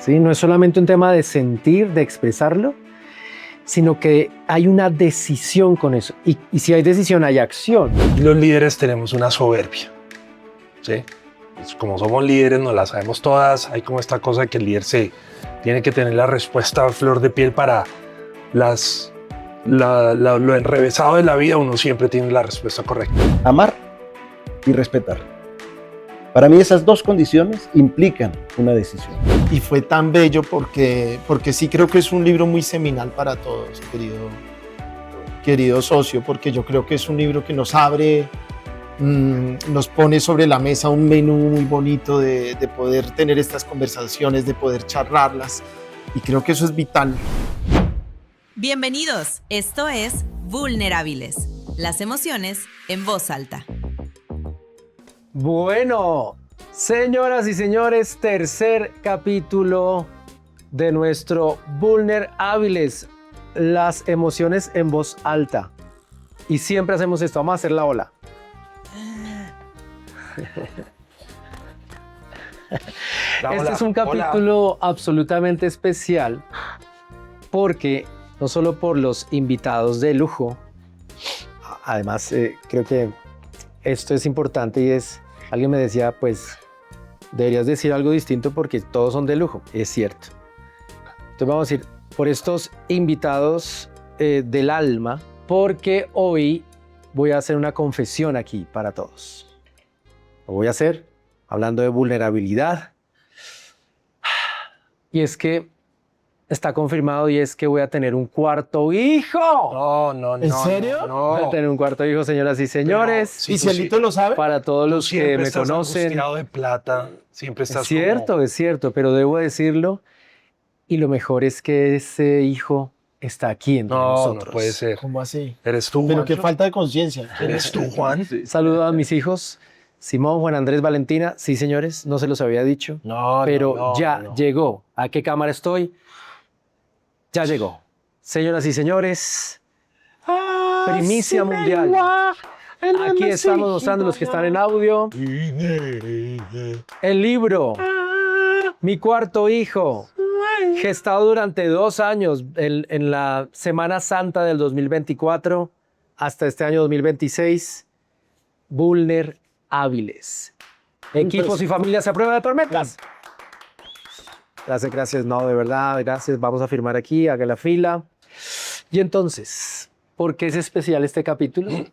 ¿sí? No es solamente un tema de sentir, de expresarlo, sino que hay una decisión con eso. Y si hay decisión, hay acción. Y los líderes tenemos una soberbia, ¿sí? Pues como somos líderes, nos las sabemos todas. Hay como esta cosa que el líder tiene que tener la respuesta a flor de piel para lo enrevesado de la vida. Uno siempre tiene la respuesta correcta. Amar y respetar. Para mí esas dos condiciones implican una decisión. Y fue tan bello porque sí creo que es un libro muy seminal para todos, querido socio, porque yo creo que es un libro que nos abre, nos pone sobre la mesa un menú muy bonito de poder tener estas conversaciones, de poder charlarlas, y creo que eso es vital. Bienvenidos, esto es Vulnerables, las emociones en voz alta. Bueno, señoras y señores, tercer capítulo de nuestro Vulnerables, las emociones en voz alta. Y siempre hacemos esto, vamos a hacer la ola. Este es un capítulo absolutamente especial porque no solo por los invitados de lujo, además creo que esto es importante y alguien me decía, pues deberías decir algo distinto porque todos son de lujo, es cierto. Entonces vamos a ir por estos invitados del alma, porque hoy voy a hacer una confesión aquí para todos. Lo voy a hacer hablando de vulnerabilidad. Y es que está confirmado y es que voy a tener un cuarto hijo. No. ¿En serio? No. Voy a tener un cuarto hijo, señoras y señores. Sí, ¿Y Cielito lo sabe? Para todos los que me conocen. Angustiado de plata, siempre estás Es cierto, pero debo decirlo. Y lo mejor es que ese hijo está aquí entre nosotros. No puede ser. ¿Cómo así? ¿Eres tú, Pero Juancho? qué falta de conciencia. ¿Eres tú, Juan? Saludo a mis hijos, Simón, Juan Andrés, Valentina. Sí, señores, no se los había dicho. Pero ya llegó. ¿A qué cámara estoy? Ya llegó. Señoras y señores, primicia mundial. Aquí estamos mostrando los que están en audio. El libro, Mi cuarto hijo, gestado durante 2 años en la Semana Santa del 2024 hasta este año 2026. Vulnerables. Equipos y familias a prueba de tormentas. Gracias. No, de verdad, gracias. Vamos a firmar aquí, haga la fila. Y entonces, ¿por qué es especial este capítulo?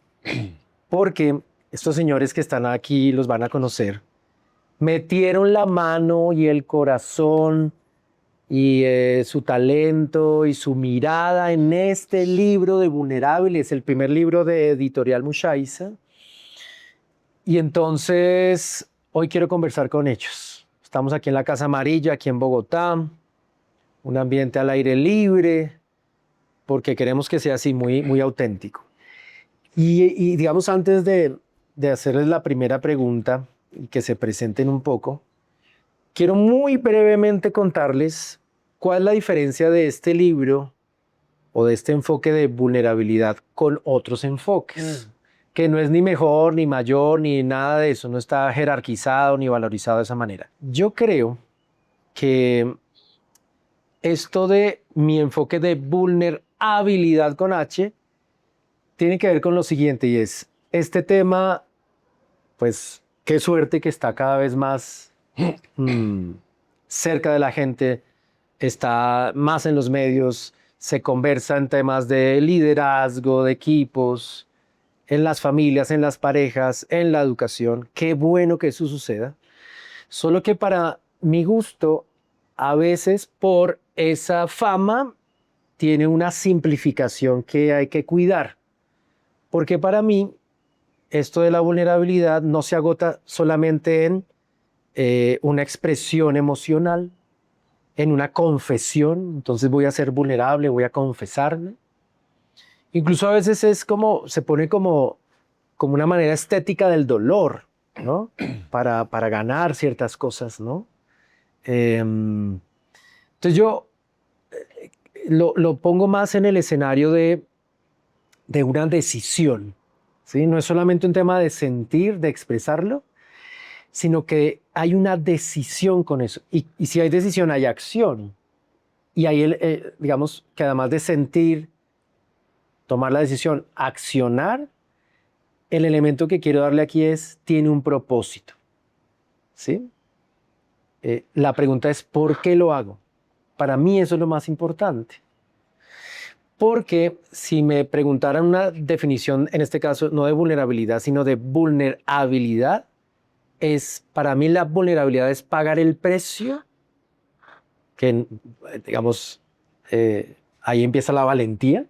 Porque estos señores que están aquí, los van a conocer, metieron la mano y el corazón y su talento y su mirada en este libro de Vulnerables, el primer libro de Editorial Mushaiza. Y entonces, hoy quiero conversar con ellos. Estamos aquí en la Casa Amarilla, aquí en Bogotá, un ambiente al aire libre, porque queremos que sea así, muy, muy auténtico. Y digamos, antes de hacerles la primera pregunta y que se presenten un poco, quiero muy brevemente contarles cuál es la diferencia de este libro o de este enfoque de vulnerabilidad con otros enfoques. Que no es ni mejor, ni mayor, ni nada de eso, no está jerarquizado ni valorizado de esa manera. Yo creo que esto de mi enfoque de vulnerabilidad con H tiene que ver con lo siguiente, y es este tema, pues qué suerte que está cada vez más cerca de la gente, está más en los medios, se conversa en temas de liderazgo, de equipos, en las familias, en las parejas, en la educación. Qué bueno que eso suceda. Solo que para mi gusto, a veces por esa fama, tiene una simplificación que hay que cuidar. Porque para mí, esto de la vulnerabilidad no se agota solamente en una expresión emocional, en una confesión. Entonces voy a ser vulnerable, voy a confesarme. Incluso a veces es como, se pone como una manera estética del dolor, ¿no? Para ganar ciertas cosas, ¿no? Entonces yo lo pongo más en el escenario de una decisión, ¿sí? No es solamente un tema de sentir, de expresarlo, sino que hay una decisión con eso. Y si hay decisión, hay acción. Y ahí, digamos, que además de sentir, tomar la decisión, accionar, el elemento que quiero darle aquí es, tiene un propósito. ¿Sí? La pregunta es, ¿por qué lo hago? Para mí eso es lo más importante. Porque si me preguntaran una definición, en este caso, no de vulnerabilidad, sino de vulnerabilidad, para mí la vulnerabilidad es pagar el precio, que digamos, ahí empieza la valentía,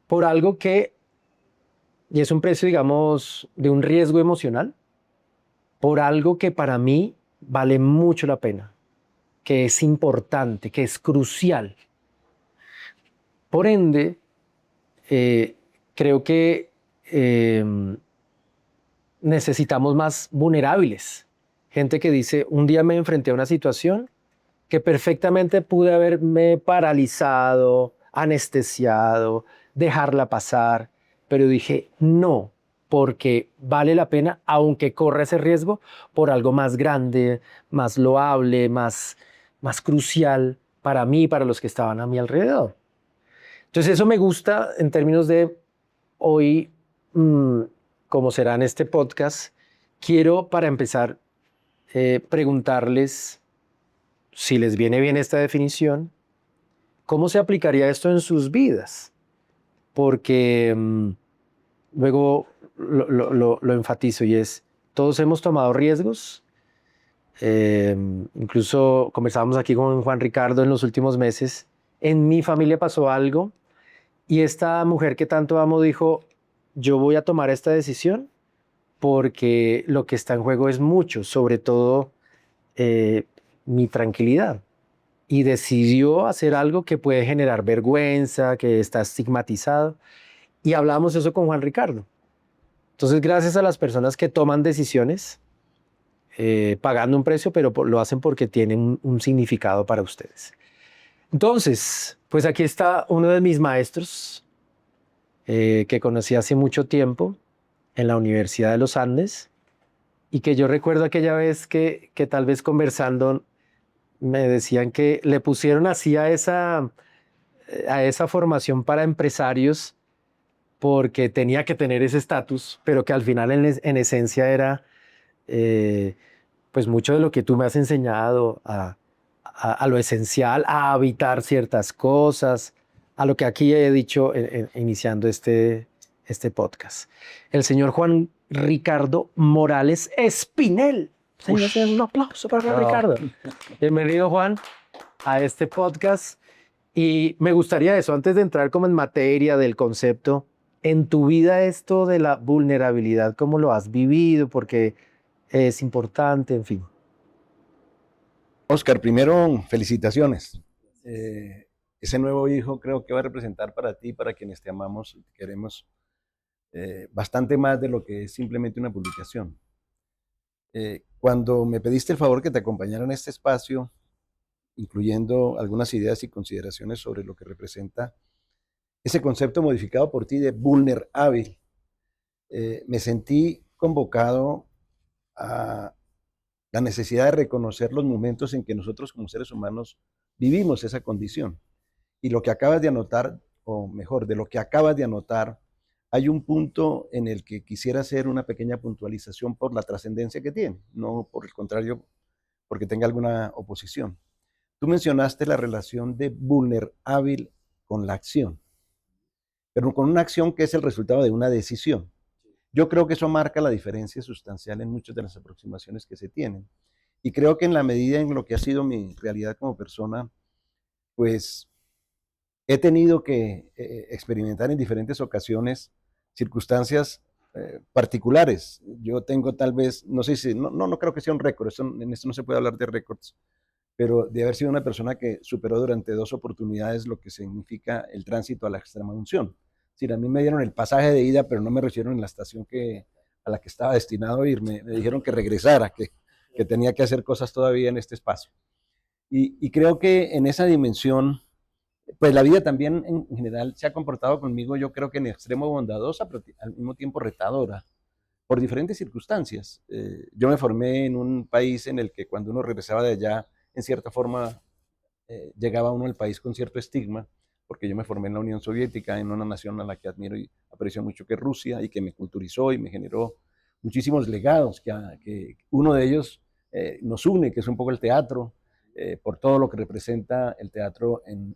por algo que, y es un precio, digamos, de un riesgo emocional, por algo que para mí vale mucho la pena, que es importante, que es crucial. Por ende, creo que necesitamos más vulnerables. Gente que dice, un día me enfrenté a una situación que perfectamente pude haberme paralizado, anestesiado, dejarla pasar, pero dije, no, porque vale la pena, aunque corra ese riesgo, por algo más grande, más loable, más crucial para mí y para los que estaban a mi alrededor. Entonces eso me gusta en términos de hoy, como será en este podcast, quiero para empezar preguntarles, si les viene bien esta definición, ¿cómo se aplicaría esto en sus vidas? Porque luego lo enfatizo y es, todos hemos tomado riesgos. Incluso conversábamos aquí con Juan Ricardo en los últimos meses. En mi familia pasó algo y esta mujer que tanto amo dijo, yo voy a tomar esta decisión porque lo que está en juego es mucho, sobre todo mi tranquilidad. Y decidió hacer algo que puede generar vergüenza, que está estigmatizado. Y hablamos eso con Juan Ricardo. Entonces, gracias a las personas que toman decisiones, pagando un precio, pero lo hacen porque tienen un significado para ustedes. Entonces, pues aquí está uno de mis maestros que conocí hace mucho tiempo en la Universidad de los Andes y que yo recuerdo aquella vez que tal vez conversando me decían que le pusieron así a esa formación para empresarios porque tenía que tener ese estatus, pero que al final en esencia era pues mucho de lo que tú me has enseñado a lo esencial, a habitar ciertas cosas, a lo que aquí he dicho iniciando este podcast. El señor Juan Ricardo Morales Espinel. Señores, un aplauso para Juan Ricardo. Bienvenido, Juan, a este podcast. Y me gustaría eso, antes de entrar como en materia del concepto, en tu vida esto de la vulnerabilidad, ¿cómo lo has vivido? Porque es importante, en fin. Oscar, primero, felicitaciones. Ese nuevo hijo creo que va a representar para ti, para quienes te amamos y te queremos, bastante más de lo que es simplemente una publicación. Cuando me pediste el favor que te acompañara en este espacio, incluyendo algunas ideas y consideraciones sobre lo que representa ese concepto modificado por ti de vulnerable, me sentí convocado a la necesidad de reconocer los momentos en que nosotros como seres humanos vivimos esa condición. Y lo que acabas de anotar, o mejor, de lo que acabas de anotar, hay un punto en el que quisiera hacer una pequeña puntualización por la trascendencia que tiene, no por el contrario, porque tenga alguna oposición. Tú mencionaste la relación de vulnerable con la acción, pero con una acción que es el resultado de una decisión. Yo creo que eso marca la diferencia sustancial en muchas de las aproximaciones que se tienen. Y creo que en la medida en lo que ha sido mi realidad como persona, pues he tenido que experimentar en diferentes ocasiones circunstancias particulares. Yo tengo tal vez, no sé si, no creo que sea un récord, en esto no se puede hablar de récords, pero de haber sido una persona que superó durante 2 oportunidades lo que significa el tránsito a la extrema unción. Es decir, a mí me dieron el pasaje de ida, pero no me recibieron en la estación a la que estaba destinado a ir. Me dijeron que regresara, que tenía que hacer cosas todavía en este espacio. Y creo que en esa dimensión, pues la vida también en general se ha comportado conmigo, yo creo que en extremo bondadosa, pero al mismo tiempo retadora, por diferentes circunstancias. Yo me formé en un país en el que cuando uno regresaba de allá, en cierta forma, llegaba uno al país con cierto estigma, porque yo me formé en la Unión Soviética, en una nación a la que admiro y aprecio mucho, que es Rusia, y que me culturizó y me generó muchísimos legados, que uno de ellos nos une, que es un poco el teatro, por todo lo que representa el teatro en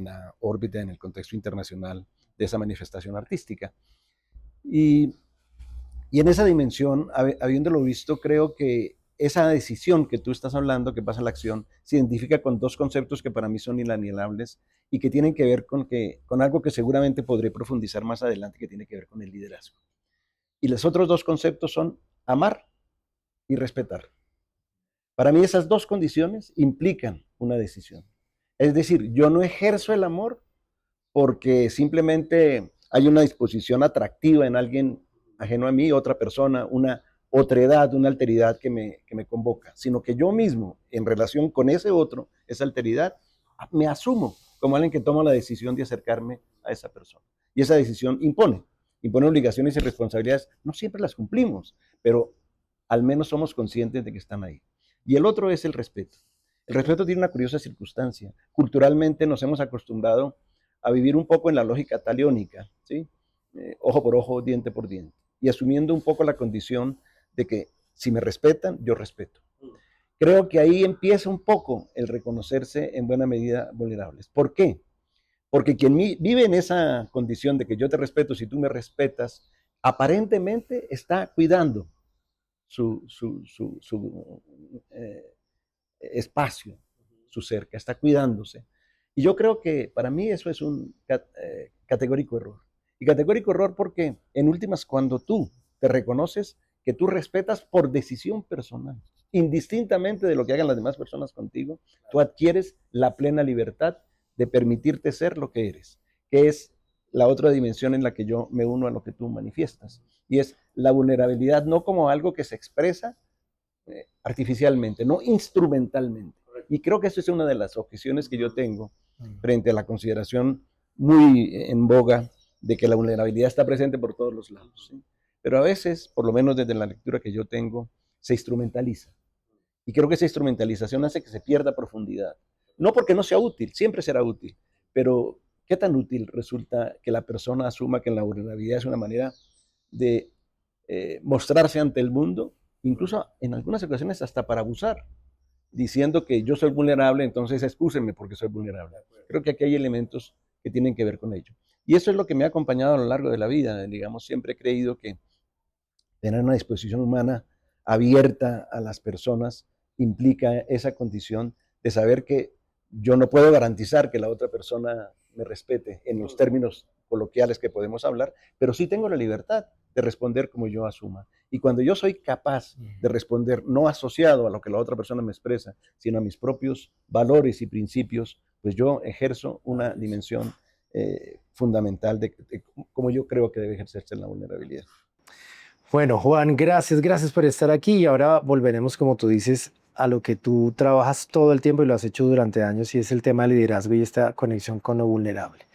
la órbita, en el contexto internacional de esa manifestación artística. Y, y en esa dimensión, habiéndolo visto, creo que esa decisión que tú estás hablando, que pasa a la acción, se identifica con dos conceptos que para mí son inalienables y que tienen que ver con algo que seguramente podré profundizar más adelante, que tiene que ver con el liderazgo. Y los otros dos conceptos son amar y respetar. Para mí esas dos condiciones implican una decisión. Es decir, yo no ejerzo el amor porque simplemente hay una disposición atractiva en alguien ajeno a mí, otra persona, una otredad, una alteridad que me convoca, sino que yo mismo, en relación con ese otro, esa alteridad, me asumo como alguien que toma la decisión de acercarme a esa persona. Y esa decisión impone obligaciones y responsabilidades. No siempre las cumplimos, pero al menos somos conscientes de que están ahí. Y el otro es el respeto. El respeto tiene una curiosa circunstancia. Culturalmente nos hemos acostumbrado a vivir un poco en la lógica taliónica, ¿sí? Ojo por ojo, diente por diente, y asumiendo un poco la condición de que si me respetan, yo respeto. Creo que ahí empieza un poco el reconocerse en buena medida vulnerables. ¿Por qué? Porque quien vive en esa condición de que yo te respeto si tú me respetas, aparentemente está cuidando su espacio, su cerca, está cuidándose. Y yo creo que para mí eso es un categórico error. Y categórico error porque, en últimas, cuando tú te reconoces que tú respetas por decisión personal, indistintamente de lo que hagan las demás personas contigo, tú adquieres la plena libertad de permitirte ser lo que eres, que es la otra dimensión en la que yo me uno a lo que tú manifiestas. Y es la vulnerabilidad no como algo que se expresa artificialmente, no instrumentalmente. Y creo que esa es una de las objeciones que yo tengo frente a la consideración muy en boga de que la vulnerabilidad está presente por todos los lados. ¿Sí? Pero a veces, por lo menos desde la lectura que yo tengo, se instrumentaliza. Y creo que esa instrumentalización hace que se pierda profundidad. No porque no sea útil, siempre será útil, pero ¿qué tan útil resulta que la persona asuma que la vulnerabilidad es una manera de mostrarse ante el mundo, incluso en algunas ocasiones hasta para abusar, diciendo que yo soy vulnerable, entonces excúsenme porque soy vulnerable? Creo que aquí hay elementos que tienen que ver con ello. Y eso es lo que me ha acompañado a lo largo de la vida. Digamos, siempre he creído que tener una disposición humana abierta a las personas implica esa condición de saber que yo no puedo garantizar que la otra persona me respete en los términos coloquiales que podemos hablar, pero sí tengo la libertad de responder como yo asuma. Y cuando yo soy capaz de responder no asociado a lo que la otra persona me expresa, sino a mis propios valores y principios, pues yo ejerzo una dimensión fundamental de cómo yo creo que debe ejercerse la vulnerabilidad. Bueno, Juan, gracias por estar aquí y ahora volveremos, como tú dices, a lo que tú trabajas todo el tiempo y lo has hecho durante años y es el tema del liderazgo y esta conexión con lo vulnerable.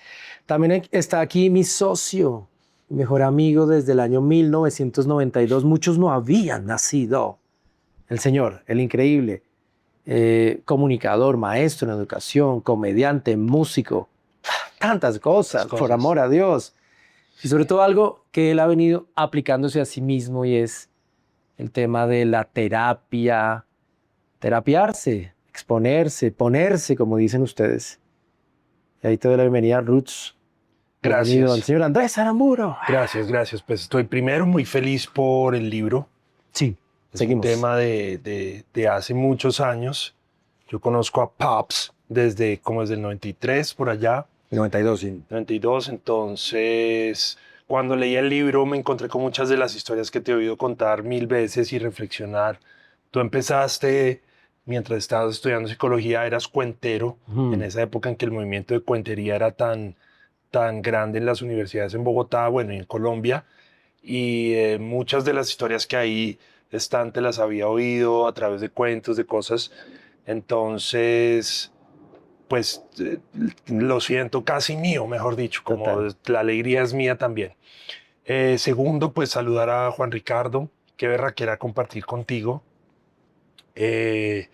También está aquí mi socio, mi mejor amigo desde el año 1992. Muchos no habían nacido. El señor, el increíble, comunicador, maestro en educación, comediante, músico, tantas cosas, por amor a Dios. Y sobre todo algo que él ha venido aplicándose a sí mismo y es el tema de la terapia, terapiarse, exponerse, ponerse, como dicen ustedes. Y ahí te doy la bienvenida, Roots. Bienvenido al Gracias. señor Andrés Aramburu. Gracias. Pues estoy primero muy feliz por el libro. Sí, Es seguimos. un tema de hace muchos años. Yo conozco a Pops desde el 93, por allá. 92, sí. 92, entonces cuando leí el libro me encontré con muchas de las historias que te he oído contar mil veces y reflexionar. Tú empezaste mientras estabas estudiando psicología, eras cuentero, en esa época en que el movimiento de cuentería era tan grande en las universidades en Bogotá, bueno, y en Colombia, y muchas de las historias que ahí están te las había oído a través de cuentos, de cosas, entonces pues lo siento casi mío, mejor dicho, como Total. la alegría es mía también. Segundo, pues saludar a Juan Ricardo, qué berraquera compartir contigo. Eh,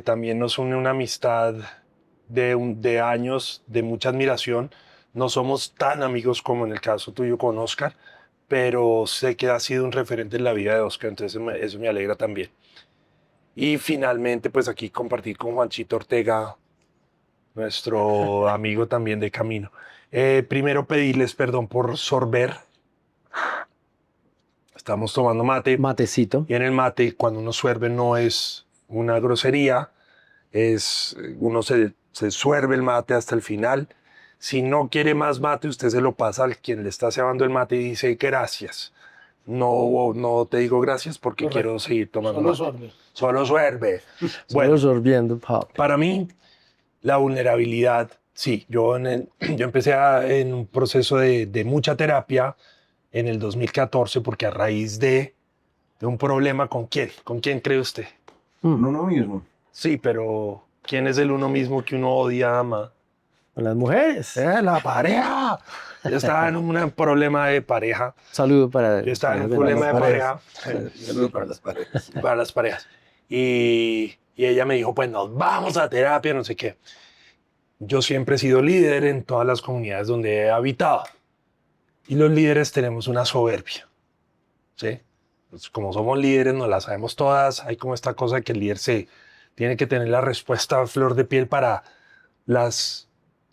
también nos une una amistad de años, de mucha admiración. No somos tan amigos como en el caso tuyo con Oscar, pero sé que ha sido un referente en la vida de Oscar, entonces eso me alegra también. Y finalmente, pues aquí compartir con Juanchito Ortega, nuestro amigo también de camino. Primero pedirles perdón por sorber. Estamos tomando mate. Matecito. Y en el mate, cuando uno suerbe, no es una grosería, uno se suerbe el mate hasta el final. Si no quiere más mate, usted se lo pasa al quien le está cebando el mate y dice gracias. No, no te digo gracias porque Correcto. quiero seguir tomando Solo mate. sorbe. Solo suerbe. Bueno, sorbiendo, pop. Para mí, la vulnerabilidad, sí, yo empecé en un proceso de mucha terapia en el 2014 porque a raíz de un problema ¿con quién cree usted? Uno mismo. Sí, pero ¿quién es el uno mismo que uno odia, ama? Con las mujeres. La pareja. Yo estaba en un problema de pareja. Saludo para. Yo estaba en un para- problema de pareja. Saludos para las parejas. Para las parejas. Y ella me dijo, pues nos vamos a terapia, no sé qué. Yo siempre he sido líder en todas las comunidades donde he habitado. Y los líderes tenemos una soberbia. ¿Sí? Pues como somos líderes, nos la sabemos todas. Hay como esta cosa de que el líder tiene que tener la respuesta a flor de piel para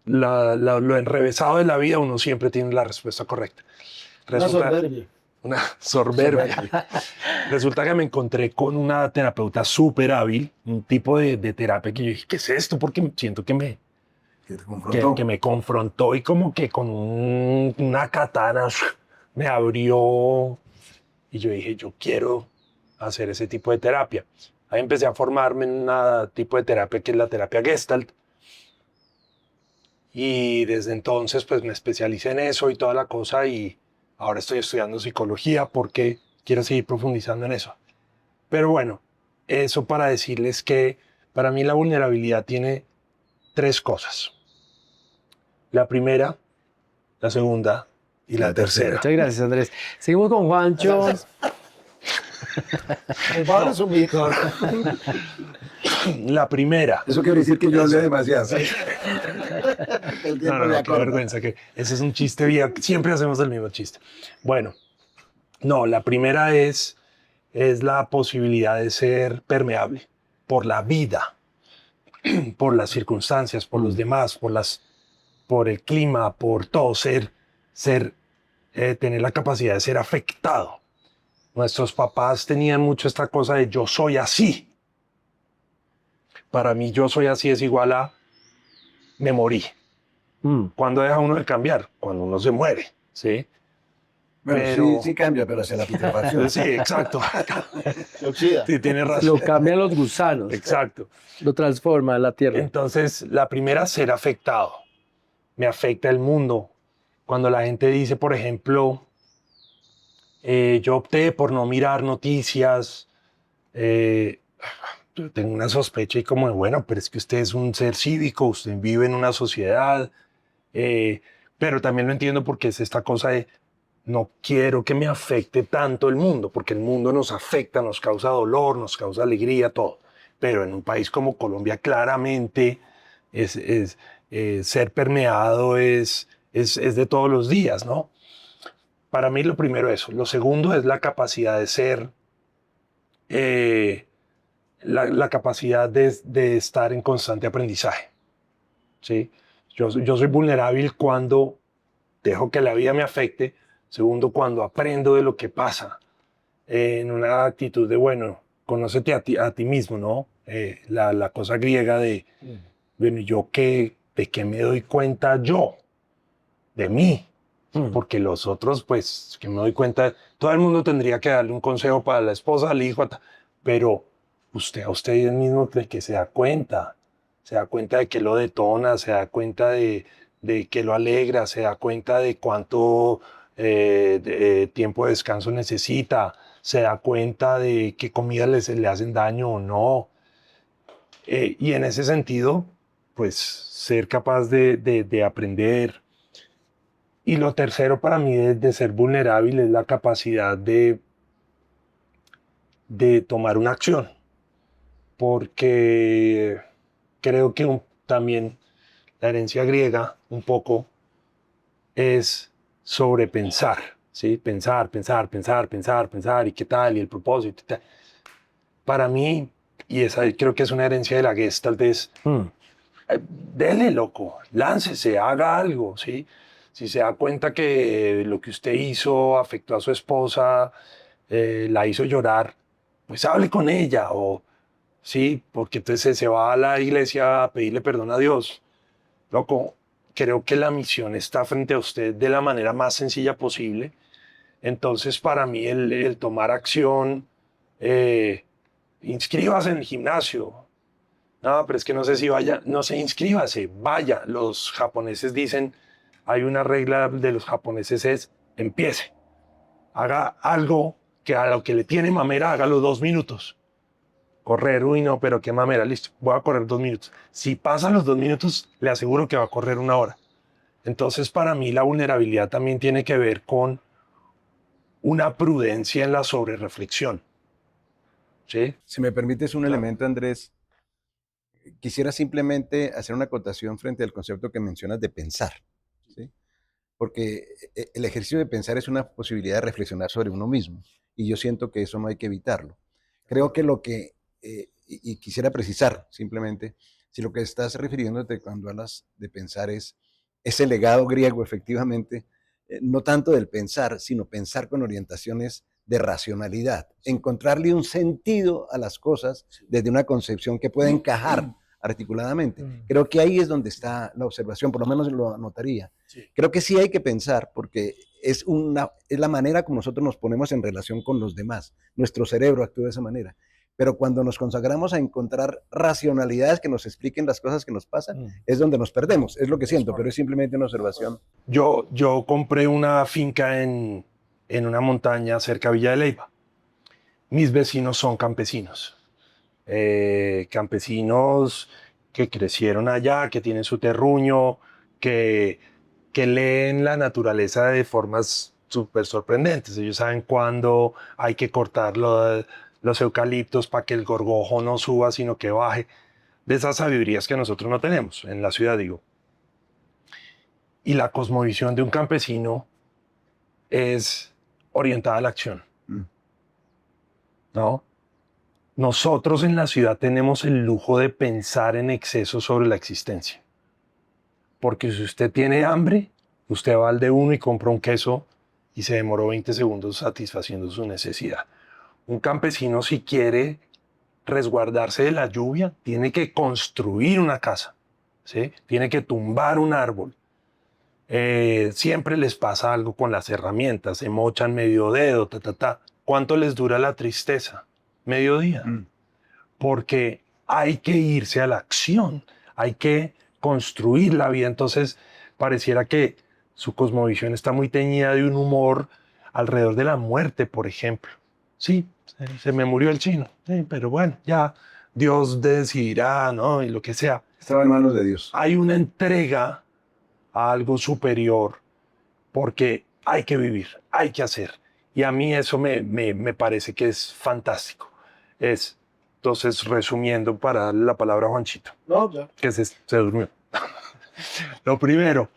lo enrevesado de la vida. Uno siempre tiene la respuesta correcta. Una soberbia. Una soberbia. Resulta que me encontré con una terapeuta súper hábil, un tipo de terapia que yo dije, ¿qué es esto? Porque siento que Que te confrontó. que me confrontó y como que con una katana me abrió y yo dije, yo quiero hacer ese tipo de terapia. Ahí empecé a formarme en un tipo de terapia que es la terapia Gestalt. Y desde entonces pues me especialicé en eso y toda la cosa y ahora estoy estudiando psicología porque quiero seguir profundizando en eso. Pero bueno, eso para decirles que para mí la vulnerabilidad tiene 3 cosas. La primera, la segunda y la tercera. Muchas gracias, Andrés. Seguimos con Juancho. Les voy a resumir. La primera. Eso quiere decir que yo hablé demasiado. El tiempo No, me qué acorta. vergüenza. Que ese es un chiste viejo. Siempre hacemos el mismo chiste. Bueno, no, la primera es la posibilidad de ser permeable por la vida, por las circunstancias, por los demás, por el clima, por todo, tener la capacidad de ser afectado. Nuestros papás tenían mucho esta cosa de yo soy así. Para mí yo soy así es igual a me morí. ¿Cuándo deja uno de cambiar? Cuando uno se muere, ¿sí? Bueno, Pero- sí cambia, pero hacia la putrefacción. Sí, exacto. Se oxida. Sí, tienes Lo razón. cambian los gusanos. Exacto. Lo transforma en la tierra. Entonces, la primera, ser afectado. Me afecta el mundo. Cuando la gente dice, por ejemplo, yo opté por no mirar noticias, yo tengo una sospecha y como, bueno, pero es que usted es un ser cívico, usted vive en una sociedad, pero también lo entiendo porque es esta cosa de no quiero que me afecte tanto el mundo, porque el mundo nos afecta, nos causa dolor, nos causa alegría, todo. Pero en un país como Colombia claramente ser permeado es de todos los días, ¿no? Para mí lo primero eso. Lo segundo es la capacidad de ser, la capacidad de estar en constante aprendizaje, ¿sí? Yo soy vulnerable cuando dejo que la vida me afecte. Segundo, cuando aprendo de lo que pasa, en una actitud de, bueno, conócete a ti mismo, ¿no? La cosa griega de, bueno, ¿de qué me doy cuenta yo? De mí. Porque los otros, pues, que me doy cuenta, todo el mundo tendría que darle un consejo para la esposa, al hijo, pero a usted mismo de que se da cuenta de que lo detona, se da cuenta de que lo alegra, se da cuenta de cuánto tiempo de descanso necesita, se da cuenta de qué comidas le hacen daño o no. Y en ese sentido, pues ser capaz de aprender. Y lo tercero para mí de ser vulnerable es la capacidad de tomar una acción, porque creo que también la herencia griega un poco es sobrepensar, ¿sí? Pensar, pensar, pensar, pensar, pensar, y qué tal, y el propósito, y tal. Para mí, y esa creo que es una herencia de la Gestalt, es dele, loco, láncese, haga algo, ¿sí? Si se da cuenta que lo que usted hizo afectó a su esposa, la hizo llorar, pues hable con ella, o sí, porque entonces se va a la iglesia a pedirle perdón a Dios. Loco, creo que la misión está frente a usted de la manera más sencilla posible. Entonces, para mí, el tomar acción, inscríbase en el gimnasio. No, pero es que no sé si vaya, no sé, inscríbase, vaya. Los japoneses dicen, hay una regla de los japoneses es, empiece. Haga algo que a lo que le tiene mamera, hágalo 2 minutos. Correr, uy no, pero qué mamera, listo, voy a correr 2 minutos. Si pasan los 2 minutos, le aseguro que va a correr 1 hora. Entonces, para mí, la vulnerabilidad también tiene que ver con una prudencia en la sobrereflexión. ¿Sí? Si me permites un elemento, Andrés, quisiera simplemente hacer una acotación frente al concepto que mencionas de pensar, ¿sí? Porque el ejercicio de pensar es una posibilidad de reflexionar sobre uno mismo, y yo siento que eso no hay que evitarlo. Creo que y quisiera precisar simplemente, si lo que estás refiriéndote cuando hablas de pensar es ese legado griego, efectivamente, no tanto del pensar, sino pensar con orientaciones de racionalidad, encontrarle un sentido a las cosas desde una concepción que pueda encajar articuladamente. Creo que ahí es donde está la observación, por lo menos lo anotaría. Creo que sí hay que pensar, porque es la manera como nosotros nos ponemos en relación con los demás. Nuestro cerebro actúa de esa manera. Pero cuando nos consagramos a encontrar racionalidades que nos expliquen las cosas que nos pasan, es donde nos perdemos. Es lo que siento, pero es simplemente una observación. Yo compré una finca en una montaña cerca de Villa de Leyva. Mis vecinos son campesinos. Campesinos que crecieron allá, que tienen su terruño, que leen la naturaleza de formas súper sorprendentes. Ellos saben cuándo hay que cortar los eucaliptos para que el gorgojo no suba, sino que baje. De esas sabidurías que nosotros no tenemos, en la ciudad, digo. Y la cosmovisión de un campesino es orientada a la acción. ¿No? Nosotros en la ciudad tenemos el lujo de pensar en exceso sobre la existencia. Porque si usted tiene hambre, usted va al de uno y compra un queso y se demoró 20 segundos satisfaciendo su necesidad. Un campesino, si quiere resguardarse de la lluvia, tiene que construir una casa, ¿sí? Tiene que tumbar un árbol. Siempre les pasa algo con las herramientas, se mochan medio dedo, ¿Cuánto les dura la tristeza? Medio día. Porque hay que irse a la acción, hay que construir la vida. Entonces, pareciera que su cosmovisión está muy teñida de un humor alrededor de la muerte, por ejemplo. Sí, se me murió el chino, sí, pero bueno, ya Dios decidirá, ¿no? Y lo que sea. Estaba en manos de Dios. Hay una entrega a algo superior porque hay que vivir, hay que hacer. Y a mí eso me parece que es fantástico. Entonces, resumiendo para la palabra Juanchito, No, ya. que se durmió. Lo primero,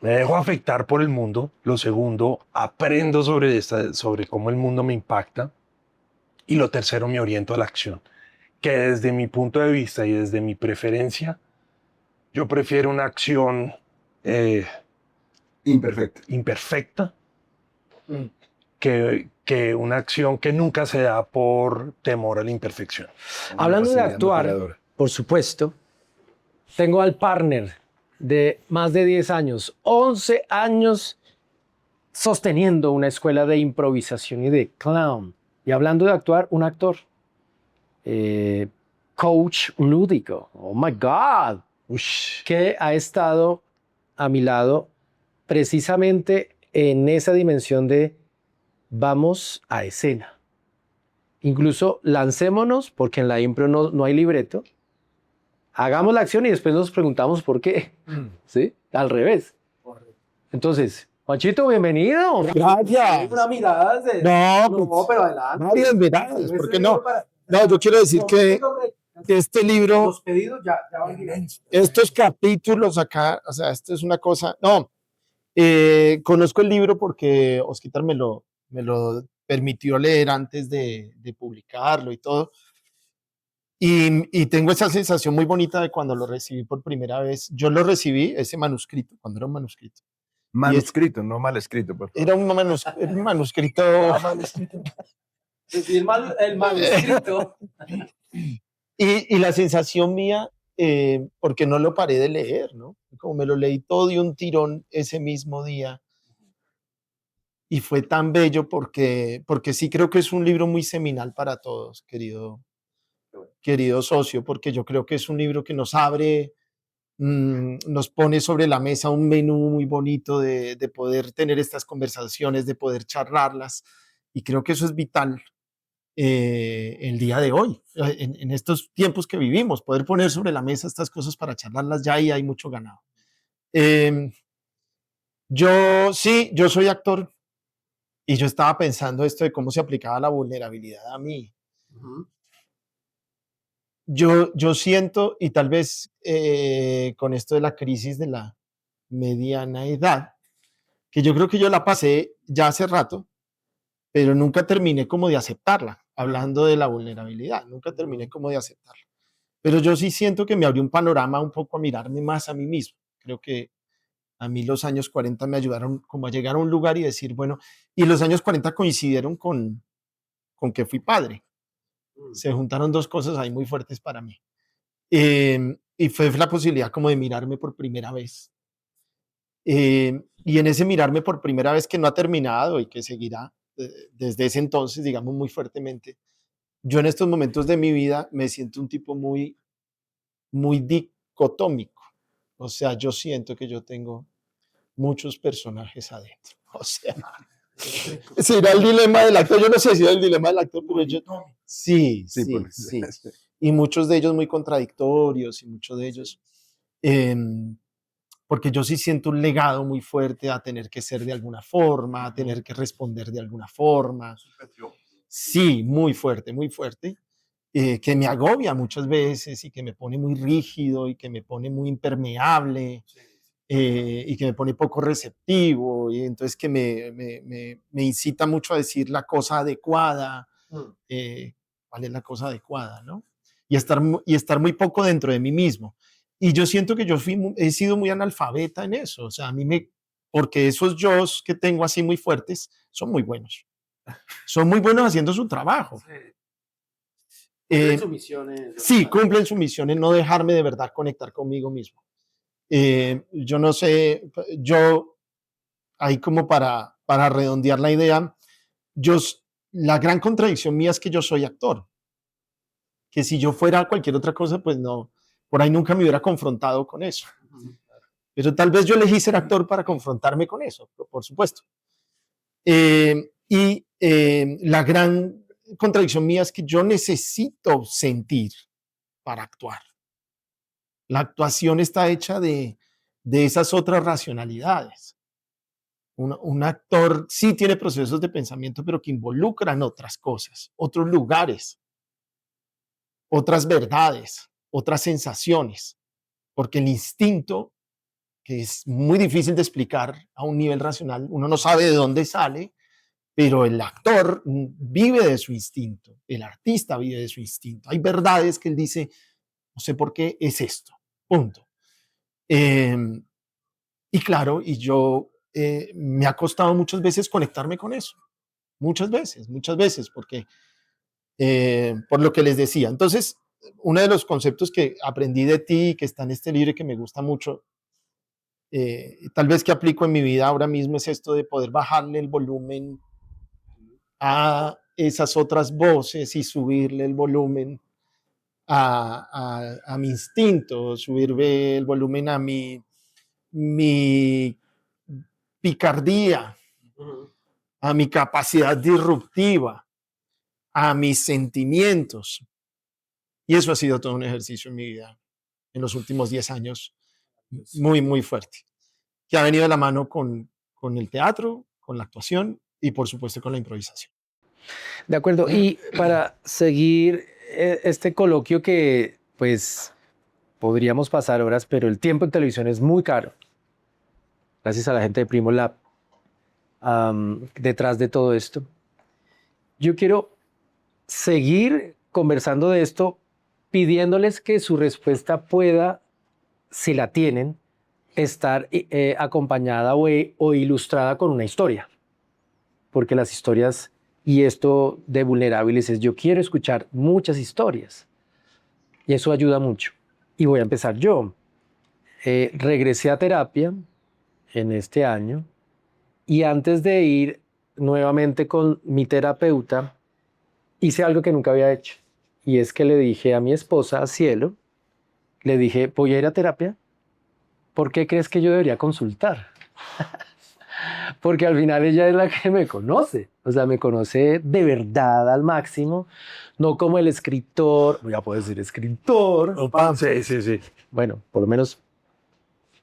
me dejo afectar por el mundo. Lo segundo, aprendo sobre cómo el mundo me impacta. Y lo tercero, me oriento a la acción. Que desde mi punto de vista y desde mi preferencia, yo prefiero una acción Imperfecto. imperfecta que una acción que nunca se da por temor a la imperfección. Hablando de Facilidad actuar, motivadora. por supuesto, tengo al partner de más de 10 años, 11 años sosteniendo una escuela de improvisación y de clown. Y hablando de actuar, un actor, coach lúdico, oh my God, que ha estado a mi lado precisamente en esa dimensión de vamos a escena. Incluso lancémonos, porque en la impro no hay libreto, hagamos la acción y después nos preguntamos por qué. ¿Sí? Al revés. Entonces, Juanchito, bienvenido. Gracias. Una mirada desde... No, pues, pero adelante. varias miradas, ¿por qué no? No, yo quiero decir que este libro, Los pedidos ya van directos. estos capítulos acá, o sea, esto es una cosa. No, conozco el libro porque Osquitar me lo permitió leer antes de publicarlo y todo. Y tengo esa sensación muy bonita de cuando lo recibí por primera vez. Yo lo recibí, ese manuscrito, cuando era un manuscrito. Manuscrito, no mal escrito, por favor. Era un manuscrito. Decir el manuscrito. Y la sensación mía, porque no lo paré de leer, ¿no? Como me lo leí todo de un tirón ese mismo día. Y fue tan bello porque sí creo que es un libro muy seminal para todos, querido socio, porque yo creo que es un libro que nos abre, nos pone sobre la mesa un menú muy bonito de poder tener estas conversaciones, de poder charlarlas. Y creo que eso es vital el día de hoy, en estos tiempos que vivimos, poder poner sobre la mesa estas cosas para charlarlas ya y hay mucho ganado. Yo soy actor y yo estaba pensando esto de cómo se aplicaba la vulnerabilidad a mí. Yo siento, y tal vez con esto de la crisis de la mediana edad, que yo creo que yo la pasé ya hace rato, pero nunca terminé como de aceptarla, hablando de la vulnerabilidad, nunca terminé como de aceptarla. Pero yo sí siento que me abrió un panorama un poco a mirarme más a mí mismo. Creo que a mí los años 40 me ayudaron como a llegar a un lugar y decir, bueno, y los años 40 coincidieron con que fui padre. Se juntaron dos cosas ahí muy fuertes para mí. Y fue la posibilidad como de mirarme por primera vez. Y en ese mirarme por primera vez que no ha terminado y que seguirá desde ese entonces, digamos, muy fuertemente, yo en estos momentos de mi vida me siento un tipo muy, muy dicotómico. O sea, yo siento que yo tengo muchos personajes adentro. O sea, será el dilema del actor. Yo no sé si es el dilema del actor, pero yo... Sí. Y muchos de ellos muy contradictorios y muchos de ellos... porque yo sí siento un legado muy fuerte a tener que ser de alguna forma, a tener que responder de alguna forma. Sí, muy fuerte, que me agobia muchas veces y que me pone muy rígido y que me pone muy impermeable y que me pone poco receptivo y entonces que me incita mucho a decir la cosa adecuada, cuál es la cosa adecuada, ¿no? Y estar muy poco dentro de mí mismo. Y yo siento que he sido muy analfabeta en eso, o sea, porque esos yo's que tengo así muy fuertes son muy buenos haciendo su trabajo. Su misión es... Sí, cumplen su misión en no dejarme de verdad conectar conmigo mismo. Yo no sé, ahí como para redondear la idea, la gran contradicción mía es que yo soy actor, que si yo fuera cualquier otra cosa, pues no, por ahí nunca me hubiera confrontado con eso. Pero tal vez yo elegí ser actor para confrontarme con eso, por supuesto. La gran contradicción mía es que yo necesito sentir para actuar. La actuación está hecha de esas otras racionalidades. Un actor sí tiene procesos de pensamiento, pero que involucran otras cosas, otros lugares, otras verdades, otras sensaciones, porque el instinto, que es muy difícil de explicar a un nivel racional, uno no sabe de dónde sale, pero el actor vive de su instinto, el artista vive de su instinto. Hay verdades que él dice, no sé por qué es esto, punto. Y claro, me ha costado muchas veces conectarme con eso, muchas veces, porque por lo que les decía. Entonces, uno de los conceptos que aprendí de ti, que está en este libro y que me gusta mucho, tal vez que aplico en mi vida ahora mismo, es esto de poder bajarle el volumen a esas otras voces y subirle el volumen a mi instinto, subirle el volumen a mi picardía, a mi capacidad disruptiva, a mis sentimientos. Y eso ha sido todo un ejercicio en mi vida en los últimos 10 años, muy, muy fuerte, que ha venido de la mano con con el teatro, con la actuación y por supuesto con la improvisación. De acuerdo. Y para seguir este coloquio que pues podríamos pasar horas, pero el tiempo en televisión es muy caro. Gracias a la gente de Primo Lab, detrás de todo esto. Yo quiero seguir conversando de esto, pidiéndoles que su respuesta pueda, si la tienen, estar acompañada o ilustrada con una historia. Porque las historias, y esto de Vulnerables es, yo quiero escuchar muchas historias. Y eso ayuda mucho. Y voy a empezar yo. Regresé a terapia en este año y antes de ir nuevamente con mi terapeuta, hice algo que nunca había hecho. Y es que le dije a mi esposa, a Cielo, le dije, voy a ir a terapia. ¿Por qué crees que yo debería consultar? Porque al final ella es la que me conoce. O sea, me conoce de verdad al máximo. No como el escritor, voy a poder decir escritor. Sí, sí, sí. Bueno, por lo menos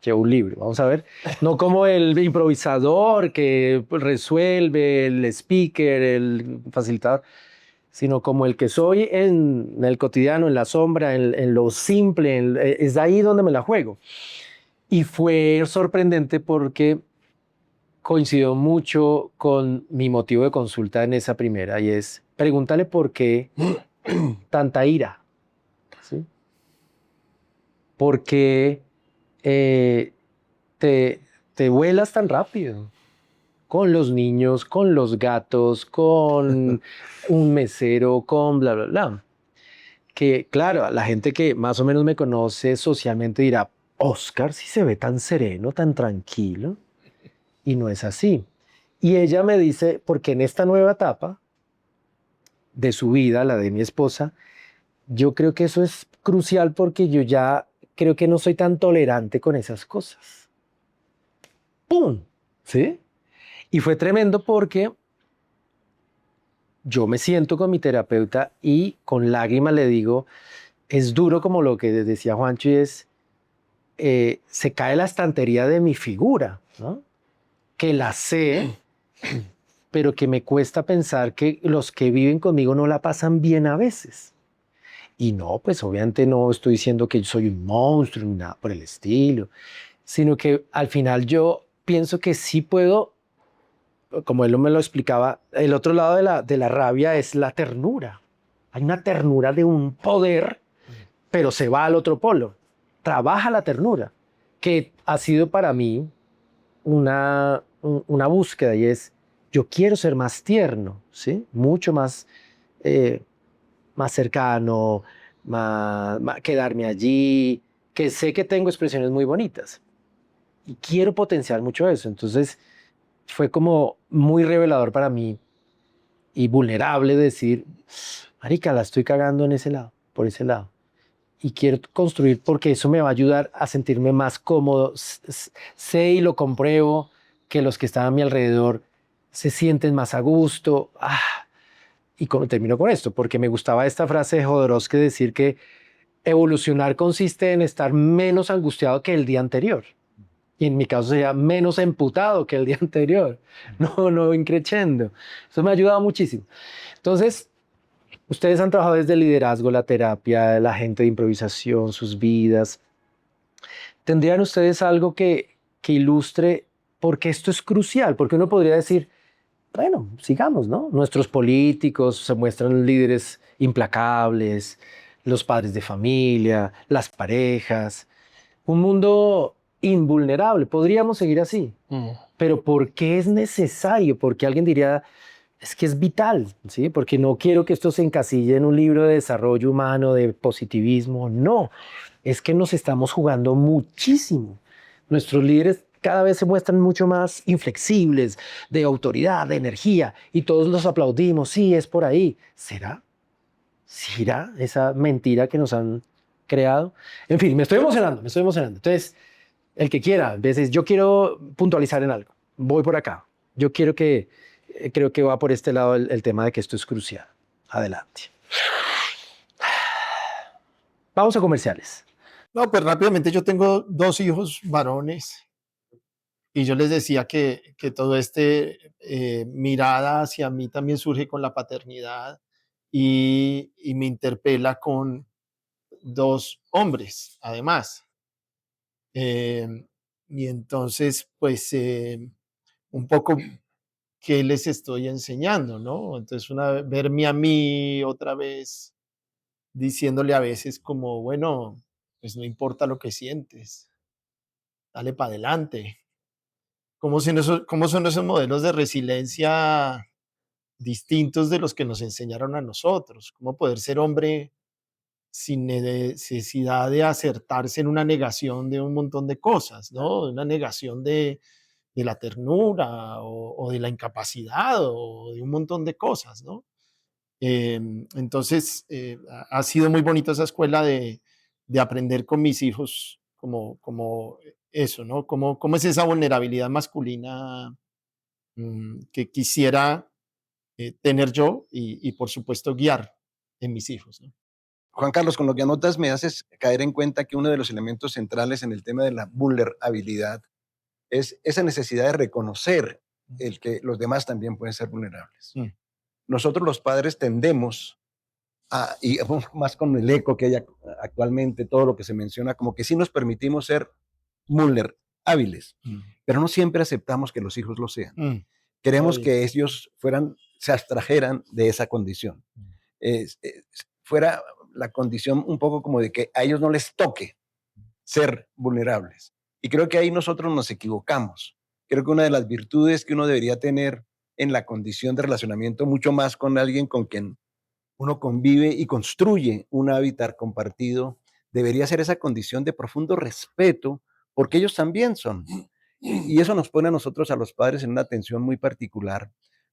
llevo un libro, vamos a ver. No como el improvisador que resuelve, el speaker, el facilitador, sino como el que soy en el cotidiano, en la sombra, en lo simple, es ahí donde me la juego. Y fue sorprendente porque coincidió mucho con mi motivo de consulta en esa primera, y es, pregúntale por qué tanta ira, ¿sí? ¿Por qué te vuelas tan rápido? Con los niños, con los gatos, con un mesero, con bla, bla, bla. Que claro, la gente que más o menos me conoce socialmente dirá, Oscar, si se ve tan sereno, tan tranquilo. Y no es así. Y ella me dice, porque en esta nueva etapa de su vida, la de mi esposa, yo creo que eso es crucial porque yo ya creo que no soy tan tolerante con esas cosas. ¡Pum! ¿Sí? Y fue tremendo porque yo me siento con mi terapeuta y con lágrimas le digo, es duro como lo que decía Juancho y es, se cae la estantería de mi figura, ¿no? Que la sé, pero que me cuesta pensar que los que viven conmigo no la pasan bien a veces. Y no, pues obviamente no estoy diciendo que yo soy un monstruo ni nada por el estilo, sino que al final yo pienso que sí puedo, como él me lo explicaba, el otro lado de la rabia es la ternura. Hay una ternura de un poder, pero se va al otro polo. Trabaja la ternura, que ha sido para mí una búsqueda, y es, yo quiero ser más tierno, ¿sí? Mucho más, más cercano, quedarme allí, que sé que tengo expresiones muy bonitas y quiero potenciar mucho eso. Entonces fue como muy revelador para mí y vulnerable decir, marica, la estoy cagando en ese lado, por ese lado. Y quiero construir porque eso me va a ayudar a sentirme más cómodo. Sé y lo compruebo que los que están a mi alrededor se sienten más a gusto. Y termino con esto, porque me gustaba esta frase de Jodorowsky, decir que evolucionar consiste en estar menos angustiado que el día anterior. Y en mi caso sería menos emputado que el día anterior. No increchendo. Eso me ha ayudado muchísimo. Entonces, ustedes han trabajado desde el liderazgo, la terapia, la gente de improvisación, sus vidas. ¿Tendrían ustedes algo que ilustre por qué esto es crucial? Porque uno podría decir, bueno, sigamos, ¿no? Nuestros políticos se muestran líderes implacables, los padres de familia, las parejas, un mundo invulnerable. Podríamos seguir así. Pero ¿por qué es necesario? Porque alguien diría, es que es vital, ¿sí? Porque no quiero que esto se encasille en un libro de desarrollo humano, de positivismo. No, es que nos estamos jugando muchísimo. Nuestros líderes cada vez se muestran mucho más inflexibles, de autoridad, de energía, y todos los aplaudimos. Sí, es por ahí. ¿Será? ¿Será esa mentira que nos han creado? En fin, me estoy emocionando, me estoy emocionando. Entonces, el que quiera, a veces yo quiero puntualizar en algo. Voy por acá. Yo quiero que creo que va por este lado el tema de que esto es crucial. Adelante. Vamos a comerciales. No, pues rápidamente yo tengo 2 hijos varones Y yo les decía que todo mirada hacia mí también surge con la paternidad y me interpela con 2 hombres, además. Y entonces, pues, un poco qué les estoy enseñando, ¿no? Entonces, verme a mí otra vez diciéndole a veces como, bueno, pues no importa lo que sientes, dale para adelante. Cómo son esos modelos de resiliencia distintos de los que nos enseñaron a nosotros? ¿Cómo poder ser hombre sin necesidad de acertarse en una negación de un montón de cosas, ¿no? Una negación de la ternura o de la incapacidad o de un montón de cosas, ¿no? Entonces, ha sido muy bonita esa escuela de aprender con mis hijos como eso, ¿no? Cómo es esa vulnerabilidad masculina que quisiera tener yo y, por supuesto, guiar en mis hijos, ¿no? Juan Carlos, con lo que anotas me haces caer en cuenta que uno de los elementos centrales en el tema de la vulnerabilidad es esa necesidad de reconocer el que los demás también pueden ser vulnerables. Mm. Nosotros los padres tendemos y más con el eco que hay actualmente, todo lo que se menciona, como que sí nos permitimos ser vulnerables, pero no siempre aceptamos que los hijos lo sean. Queremos Oye. que ellos se abstrajeran de esa condición. Fuera la condición un poco como de que a ellos no les toque ser vulnerables. Y creo que ahí nosotros nos equivocamos. Creo que una de las virtudes que uno debería tener en la condición de relacionamiento mucho más con alguien con quien uno convive y construye un hábitat compartido, debería ser esa condición de profundo respeto, porque ellos también son. Y eso nos pone a nosotros, a los padres, en una tensión muy particular,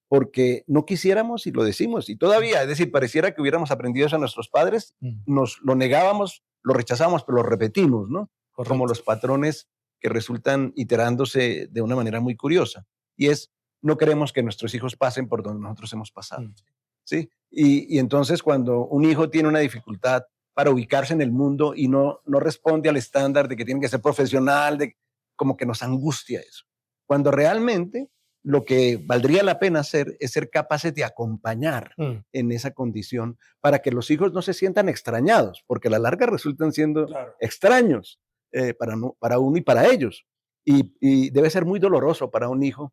porque no quisiéramos y lo decimos, y todavía, es decir, pareciera que hubiéramos aprendido eso a nuestros padres, nos lo negábamos, lo rechazábamos, pero lo repetimos, ¿no? Correcto. Como los patrones que resultan iterándose de una manera muy curiosa. Y es, no queremos que nuestros hijos pasen por donde nosotros hemos pasado. ¿Sí? Y entonces cuando un hijo tiene una dificultad para ubicarse en el mundo y no responde al estándar de que tiene que ser profesional, como que nos angustia eso. Cuando realmente lo que valdría la pena hacer es ser capaces de acompañar en esa condición para que los hijos no se sientan extrañados, porque a la larga resultan siendo extraños para uno y para ellos. Y debe ser muy doloroso para un hijo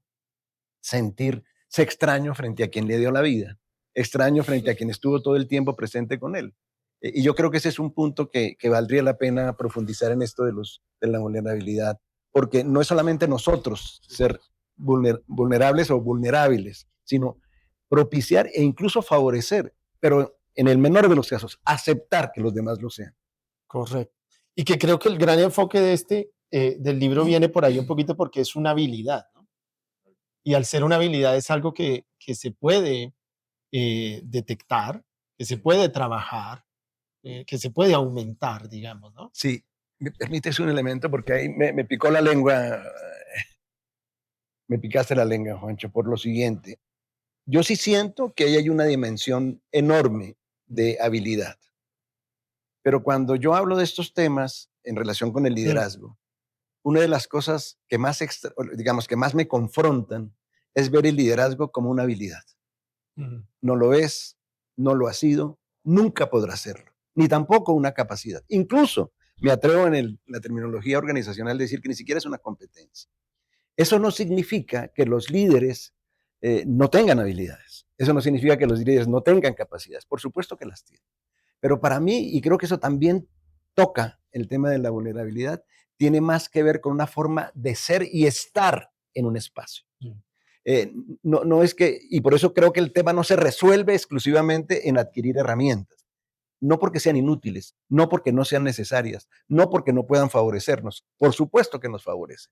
sentirse extraño frente a quien le dio la vida, extraño frente a quien estuvo todo el tiempo presente con él. Y yo creo que ese es un punto que valdría la pena profundizar en esto de la vulnerabilidad, porque no es solamente nosotros ser vulnerables o vulnerables, sino propiciar e incluso favorecer, pero en el menor de los casos, aceptar que los demás lo sean. Correcto. Y que creo que el gran enfoque del libro viene por ahí un poquito porque es una habilidad, ¿no? Y al ser una habilidad es algo que se puede detectar, que se puede trabajar, que se puede aumentar, digamos, ¿no? Sí, me permites un elemento porque ahí me picó la lengua, me picaste la lengua, Juancho, por lo siguiente. Yo sí siento que ahí hay una dimensión enorme de habilidad. Pero cuando yo hablo de estos temas en relación con el liderazgo, una de las cosas que más, digamos, que más me confrontan es ver el liderazgo como una habilidad. No lo es, no lo ha sido, nunca podrá serlo, ni tampoco una capacidad. Incluso me atrevo en la terminología organizacional a decir que ni siquiera es una competencia. Eso no significa que los líderes no tengan habilidades. Eso no significa que los líderes no tengan capacidades. Por supuesto que las tienen. Pero para mí, y creo que eso también toca el tema de la vulnerabilidad, tiene más que ver con una forma de ser y estar en un espacio. No es que, y por eso creo que el tema no se resuelve exclusivamente en adquirir herramientas. No porque sean inútiles, no porque no sean necesarias, no porque no puedan favorecernos. Por supuesto que nos favorece.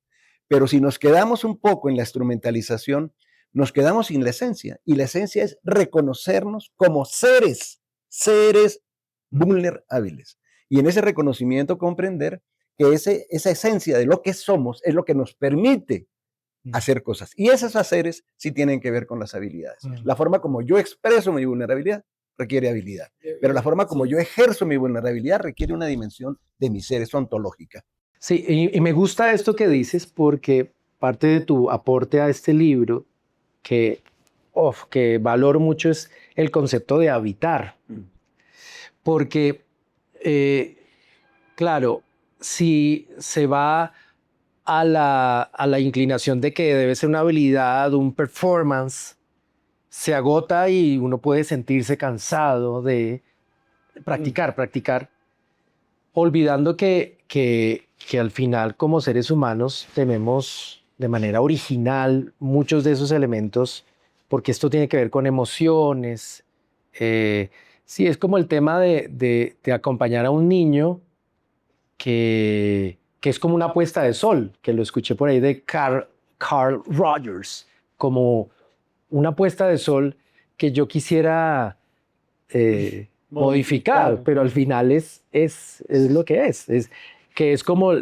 Pero si nos quedamos un poco en la instrumentalización, nos quedamos sin la esencia. Y la esencia es reconocernos como seres vulnerables. Y en ese reconocimiento comprender que esa esencia de lo que somos es lo que nos permite hacer cosas. Y esos haceres sí tienen que ver con las habilidades. La forma como yo expreso mi vulnerabilidad requiere habilidad. Pero la forma como yo ejerzo mi vulnerabilidad requiere una dimensión de mi ser, es ontológica. Sí, y me gusta esto que dices porque parte de tu aporte a este libro que valoro mucho es el concepto de habitar. Porque, claro, si se va a la inclinación de que debe ser una habilidad, un performance, se agota y uno puede sentirse cansado de practicar, olvidando que al final como seres humanos tenemos de manera original muchos de esos elementos, porque esto tiene que ver con emociones. Sí, es como el tema de acompañar a un niño que es como una puesta de sol, que lo escuché por ahí de Carl Rogers, como una puesta de sol que yo quisiera modificar, pero al final es lo que es que es como,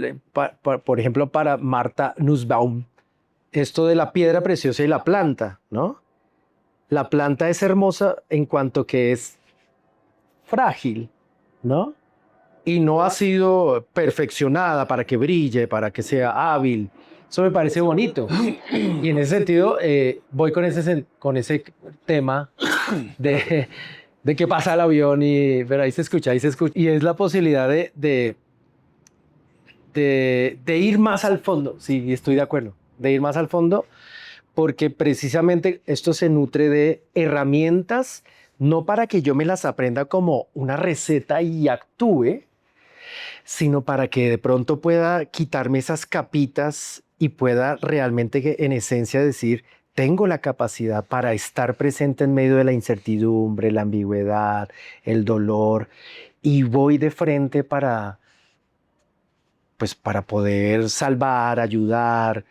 por ejemplo, para Martha Nussbaum, esto de la piedra preciosa y la planta, ¿no? La planta es hermosa en cuanto que es frágil, ¿no? Y no ha sido perfeccionada para que brille, para que sea hábil. Eso me parece bonito. Y en ese sentido, voy con ese tema de que pasa el avión y pero ahí se escucha. Y es la posibilidad de ir más al fondo. Sí, estoy de acuerdo. De ir más al fondo, porque precisamente esto se nutre de herramientas, no para que yo me las aprenda como una receta y actúe, sino para que de pronto pueda quitarme esas capitas y pueda realmente, en esencia, decir, tengo la capacidad para estar presente en medio de la incertidumbre, la ambigüedad, el dolor, y voy de frente pues, para poder salvar, ayudar,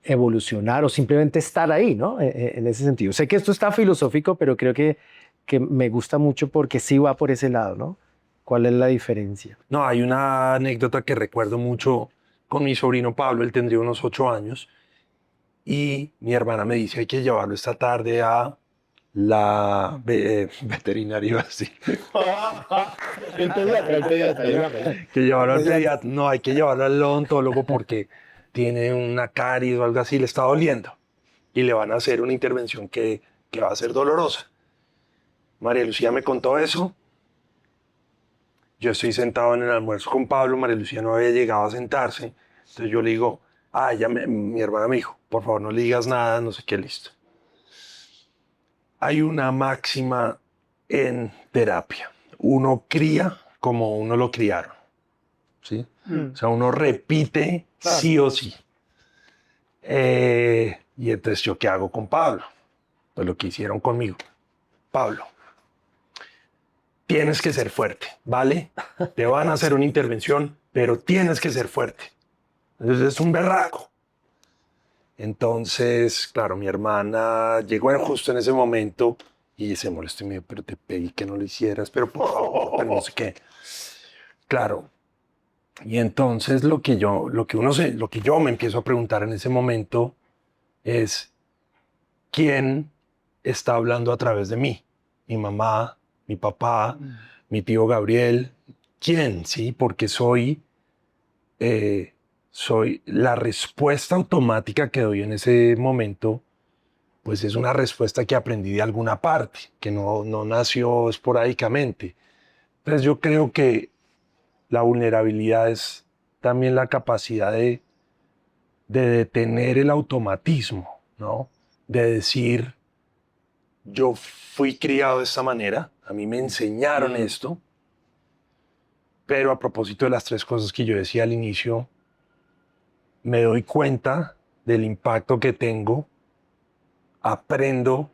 evolucionar o simplemente estar ahí, ¿no? En ese sentido. Sé que esto está filosófico, pero creo que me gusta mucho porque sí va por ese lado, ¿no? ¿Cuál es la diferencia? No, hay una anécdota que recuerdo mucho con mi sobrino Pablo, él tendría unos 8 años, y mi hermana me dice, hay que llevarlo esta tarde a la veterinaria, iba a decir. Que llevarlo al pediatra. No, hay que llevarlo al odontólogo porque tiene una caries o algo así, le está doliendo. Y le van a hacer una intervención que va a ser dolorosa. María Lucía me contó eso. Yo estoy sentado en el almuerzo con Pablo, María Lucía no había llegado a sentarse. Entonces yo le digo, mi hermana me dijo, por favor no le digas nada, no sé qué, listo. Hay una máxima en terapia. Uno cría como uno lo criaron. ¿Sí? O sea, uno repite sí o sí. Y entonces, ¿yo qué hago con Pablo? Pues lo que hicieron conmigo. Pablo, tienes que ser fuerte, ¿vale? Te van a hacer una intervención, pero tienes que ser fuerte. Entonces es un berraco. Entonces, claro, mi hermana llegó justo en ese momento y se molestó y me dijo, pero te pedí que no lo hicieras, pero por favor, pero no sé qué. Claro. Y entonces lo que yo me empiezo a preguntar en ese momento es, ¿quién está hablando a través de mí? Mi mamá, mi papá, mi tío Gabriel. ¿Quién? Sí, porque soy la respuesta automática que doy en ese momento, pues es una respuesta que aprendí de alguna parte, que no nació esporádicamente. Entonces yo creo que la vulnerabilidad es también la capacidad de detener el automatismo, ¿no? De decir, yo fui criado de esta manera, a mí me enseñaron esto, pero a propósito de las 3 cosas que yo decía al inicio, me doy cuenta del impacto que tengo, aprendo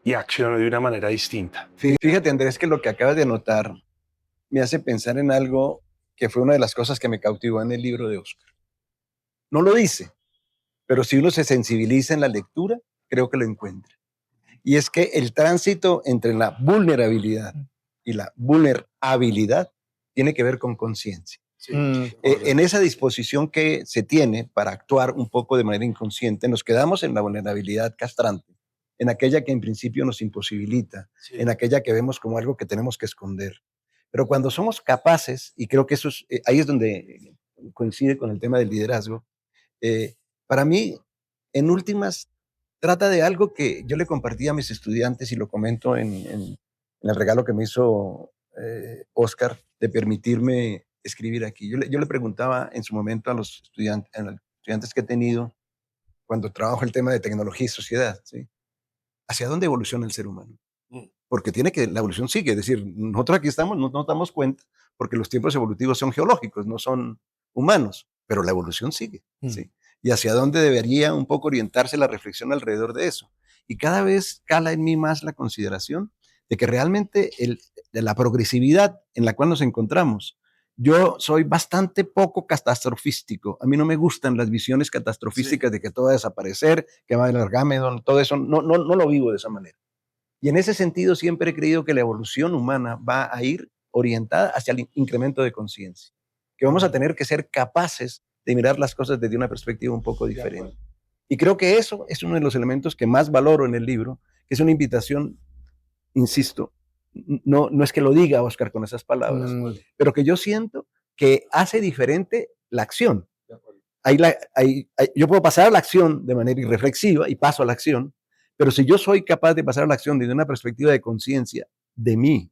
y acciono de una manera distinta. Fíjate, Andrés, que lo que acabas de anotar me hace pensar en algo que fue una de las cosas que me cautivó en el libro de Oscar. No lo dice, pero si uno se sensibiliza en la lectura, creo que lo encuentra. Y es que el tránsito entre la vulnerabilidad y la vulnerabilidad tiene que ver con conciencia. Sí, En esa disposición que se tiene para actuar un poco de manera inconsciente, nos quedamos en la vulnerabilidad castrante, en aquella que en principio nos imposibilita, sí. en aquella que vemos como algo que tenemos que esconder. Pero cuando somos capaces, y creo que ahí es donde coincide con el tema del liderazgo, Para mí, en últimas, trata de algo que yo le compartí a mis estudiantes y lo comento en el regalo que me hizo Oscar de permitirme escribir aquí. Yo le preguntaba en su momento a los estudiantes que he tenido cuando trabajo el tema de tecnología y sociedad, ¿sí? ¿Hacia dónde evoluciona el ser humano? Porque la evolución sigue, es decir, nosotros aquí estamos, no nos damos cuenta, porque los tiempos evolutivos son geológicos, no son humanos, pero la evolución sigue, ¿sí? Y hacia dónde debería un poco orientarse la reflexión alrededor de eso. Y cada vez cala en mí más la consideración de que realmente de la progresividad en la cual nos encontramos, yo soy bastante poco catastrofístico. A mí no me gustan las visiones catastrofísticas de que todo va a desaparecer, que va a haber Armageddon, todo eso, no lo vivo de esa manera. Y en ese sentido siempre he creído que la evolución humana va a ir orientada hacia el incremento de conciencia, que vamos a tener que ser capaces de mirar las cosas desde una perspectiva un poco diferente. Y creo que eso es uno de los elementos que más valoro en el libro, que es una invitación, insisto, no es que lo diga Oscar con esas palabras, pero que yo siento que hace diferente la acción. Yo puedo pasar a la acción de manera irreflexiva y paso a la acción, pero si yo soy capaz de pasar a la acción desde una perspectiva de conciencia de mí,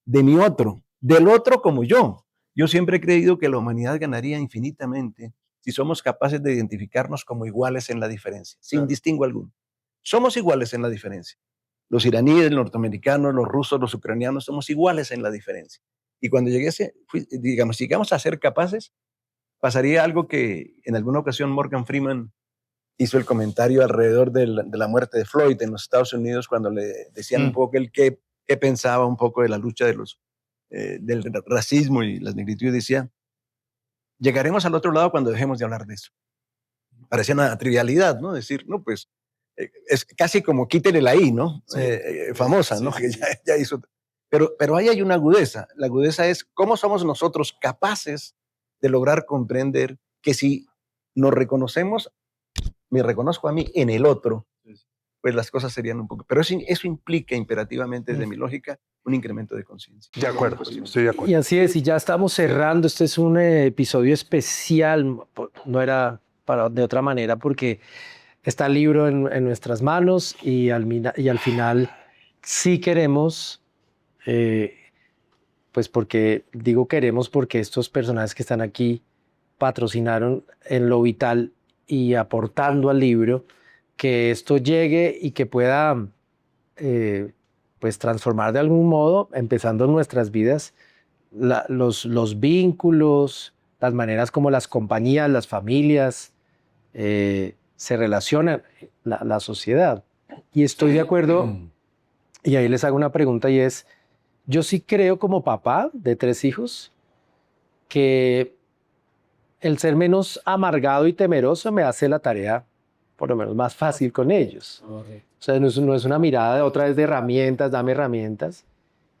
de mi otro, del otro como yo siempre he creído que la humanidad ganaría infinitamente si somos capaces de identificarnos como iguales en la diferencia, sin distingo alguno. Somos iguales en la diferencia. Los iraníes, los norteamericanos, los rusos, los ucranianos, somos iguales en la diferencia. Y cuando llegamos a ser capaces, pasaría algo que en alguna ocasión Morgan Freeman hizo el comentario alrededor de la muerte de Floyd en los Estados Unidos, cuando le decían un poco qué pensaba un poco de la lucha del racismo y las negritudes. Decía, llegaremos al otro lado cuando dejemos de hablar de eso. Parecía una trivialidad, ¿no? Decir, no, pues, es casi como quítenle la I, ¿no? Sí, famosa, ¿no? Sí. Que ya hizo. Pero ahí hay una agudeza. La agudeza es cómo somos nosotros capaces de lograr comprender que si nos reconocemos, me reconozco a mí en el otro, pues las cosas serían un poco. Pero eso implica imperativamente, desde mi lógica, un incremento de conciencia. De acuerdo, estoy de acuerdo. Y así es, y ya estamos cerrando. Este es un episodio especial, no era de otra manera, porque está el libro en nuestras manos y al final sí queremos, pues porque digo queremos porque estos personajes que están aquí patrocinaron en lo vital y aportando al libro, que esto llegue y que pueda pues transformar de algún modo, empezando en nuestras vidas, los vínculos, las maneras como las compañías, las familias se relacionan, la sociedad. Y estoy de acuerdo, y ahí les hago una pregunta, y es, yo sí creo como papá de 3 hijos que el ser menos amargado y temeroso me hace la tarea por lo menos más fácil con ellos. O sea, no es una mirada otra vez de herramientas, dame herramientas,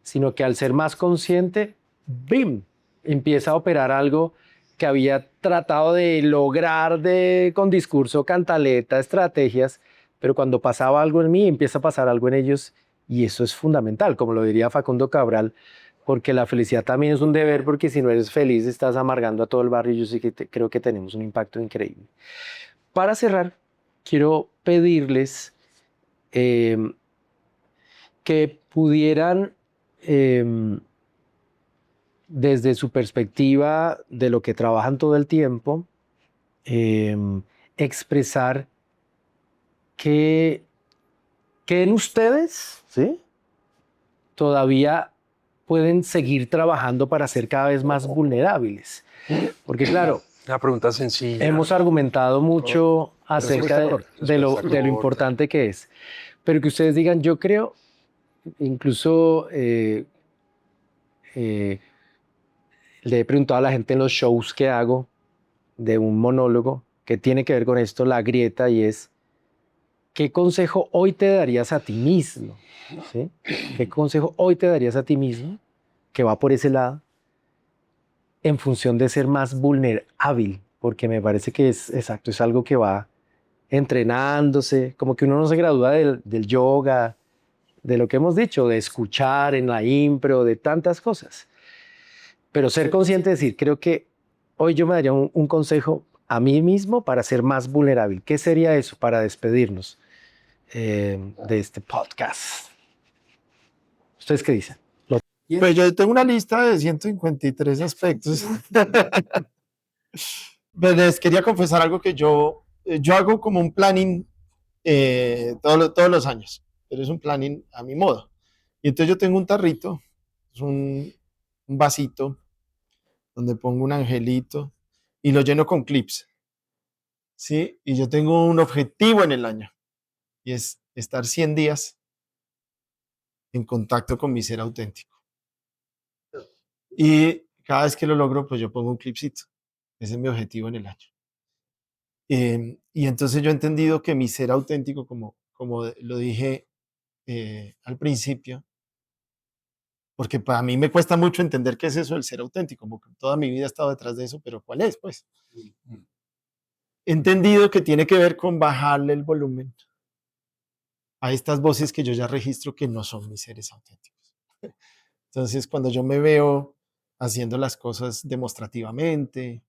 sino que al ser más consciente, ¡bim!, empieza a operar algo que había tratado de lograr con discurso, cantaleta, estrategias, pero cuando pasaba algo en mí, empieza a pasar algo en ellos, y eso es fundamental, como lo diría Facundo Cabral, porque la felicidad también es un deber, porque si no eres feliz estás amargando a todo el barrio, y yo sí que creo que tenemos un impacto increíble. Para cerrar, quiero pedirles que pudieran, desde su perspectiva de lo que trabajan todo el tiempo, expresar que en ustedes, ¿sí?, todavía pueden seguir trabajando para ser cada vez más vulnerables. Porque claro, una pregunta sencilla. Hemos argumentado mucho acerca de lo importante que es, pero que ustedes digan, yo creo, incluso le he preguntado a la gente en los shows que hago de un monólogo que tiene que ver con esto, la grieta, y es, ¿qué consejo hoy te darías a ti mismo? ¿Sí? ¿Qué consejo hoy te darías a ti mismo que va por ese lado en función de ser más vulnerable? Porque me parece que es exacto, es algo que va entrenándose, como que uno no se gradúa del yoga, de lo que hemos dicho, de escuchar en la impro, de tantas cosas. Pero ser consciente de decir, creo que hoy yo me daría un consejo a mí mismo para ser más vulnerable. ¿Qué sería eso para despedirnos de este podcast? ¿Ustedes qué dicen? Pues yo tengo una lista de 153 aspectos. Pues les quería confesar algo que yo hago como un planning todos los años, pero es un planning a mi modo. Y entonces yo tengo un tarrito, es un vasito donde pongo un angelito y lo lleno con clips, ¿sí? Y yo tengo un objetivo en el año y es estar 100 días en contacto con mi ser auténtico. Y cada vez que lo logro, pues yo pongo un clipcito. Ese es mi objetivo en el año. Y entonces yo he entendido que mi ser auténtico, como lo dije al principio, porque para mí me cuesta mucho entender qué es eso del ser auténtico, como que toda mi vida he estado detrás de eso, pero ¿cuál es? Pues he entendido que tiene que ver con bajarle el volumen a estas voces que yo ya registro que no son mis seres auténticos. Entonces, cuando yo me veo haciendo las cosas demostrativamente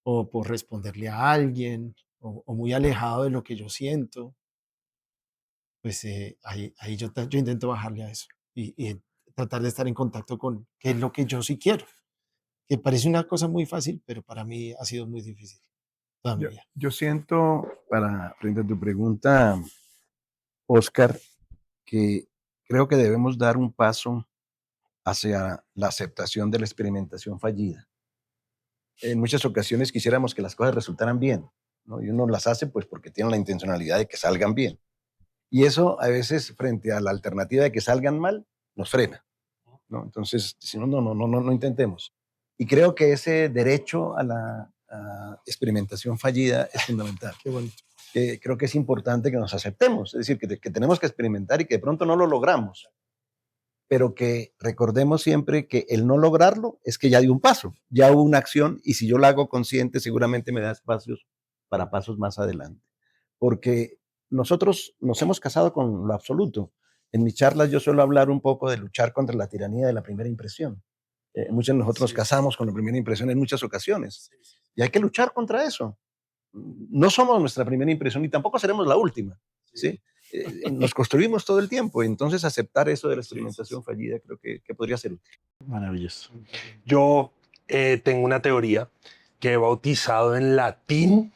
o por responderle a alguien o muy alejado de lo que yo siento, pues ahí yo intento bajarle a eso y tratar de estar en contacto con qué es lo que yo sí quiero, que parece una cosa muy fácil, pero para mí ha sido muy difícil toda mi vida. Yo siento, frente a tu pregunta, Oscar, que creo que debemos dar un paso hacia la aceptación de la experimentación fallida. En muchas ocasiones quisiéramos que las cosas resultaran bien, ¿no? Y uno las hace pues porque tiene la intencionalidad de que salgan bien. Y eso a veces frente a la alternativa de que salgan mal, nos frena, ¿no? Entonces, si no intentemos. Y creo que ese derecho a la experimentación fallida es fundamental. Qué bonito. Creo que es importante que nos aceptemos, es decir, que tenemos que experimentar y que de pronto no lo logramos, pero que recordemos siempre que el no lograrlo es que ya di un paso, ya hubo una acción y si yo la hago consciente seguramente me da espacios para pasos más adelante. Porque nosotros nos hemos casado con lo absoluto. En mis charlas yo suelo hablar un poco de luchar contra la tiranía de la primera impresión. Muchos de nosotros nos casamos con la primera impresión en muchas ocasiones y hay que luchar contra eso. No somos nuestra primera impresión y tampoco seremos la última, ¿sí? Nos construimos todo el tiempo, entonces aceptar eso de la experimentación fallida creo que podría ser útil. Maravilloso. Yo tengo una teoría que he bautizado en latín,